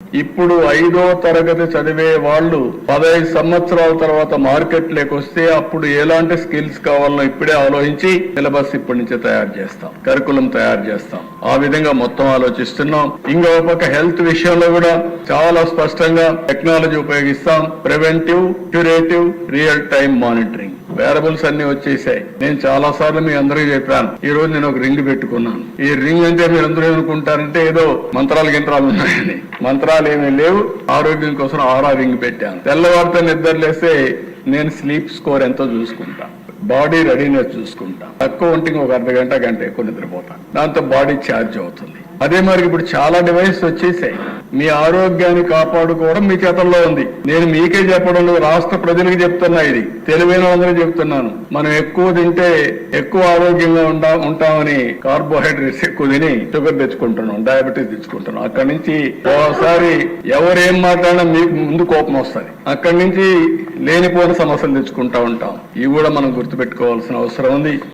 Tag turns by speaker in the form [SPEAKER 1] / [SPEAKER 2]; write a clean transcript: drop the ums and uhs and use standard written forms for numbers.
[SPEAKER 1] ఇప్పుడు 5వ తరగతి చదివే వాళ్ళు 15 సంవత్సరాల తర్వాత మార్కెట్లోకి వస్తే అప్పుడు ఎలాంటి స్కిల్స్ కావాలో ఇప్పుడే ఆలోచించి సిలబస్ ఇప్పటి నుంచే తయారు చేస్తాం, కరికులం తయారు చేస్తాం. ఆ విధంగా మొత్తం ఆలోచిస్తున్నాం. ఇంకో పక్క హెల్త్ విషయంలో కూడా చాలా స్పష్టంగా టెక్నాలజీ ఉపయోగిస్తాం. Preventive, curative, real time monitoring. Wearables అన్ని వచ్చేసాయి. నేను చాలా సార్లు మీ అందరికీ చెప్పాను. ఈ రోజు నేను ఒక రింగ్ పెట్టుకున్నాను. ఈ రింగ్ అంటే మీరు అందరూ ఏమనుకుంటారంటే ఏదో మంత్రాలు గింత్రాలు ఉన్నాయని. మంత్రాలు ఏమీ లేవు. ఆరోగ్యం కోసం ఆరా రింగ్ పెట్టాను. తెల్లవారితో నిద్రలేస్తే నేను స్లీప్ స్కోర్ ఎంతో చూసుకుంటా, బాడీ రెడీనెస్ చూసుకుంటా. తక్కువ ఒంటికి ఒక అర్ధ గంట ఎక్కువ నిద్రపోతాను. దాంతో బాడీ ఛార్జ్ అవుతుంది. అదే మరి ఇప్పుడు చాలా డివైస్ వచ్చేసాయి. మీ ఆరోగ్యాన్ని కాపాడుకోవడం మీ చేతల్లో ఉంది. నేను మీకే చెప్పడం లేదు, రాష్ట్ర ప్రజలకు చెప్తున్నా. ఇది తెలివైన వాళ్ళకి చెప్తున్నాను. మనం ఎక్కువ తింటే ఎక్కువ ఆరోగ్యంగా ఉంటామని కార్బోహైడ్రేట్స్ ఎక్కువ తిని షుగర్ తెచ్చుకుంటున్నాం, డయాబెటీస్ తెచ్చుకుంటున్నాం. అక్కడి నుంచి ఒకసారి ఎవరేం మాట్లాడినా మీకు ముందు కోపం వస్తుంది. అక్కడి నుంచి లేనిపోయిన సమస్యలు తెచ్చుకుంటా ఉంటాం. ఇవి కూడా మనం గుర్తుపెట్టుకోవాల్సిన అవసరం ఉంది.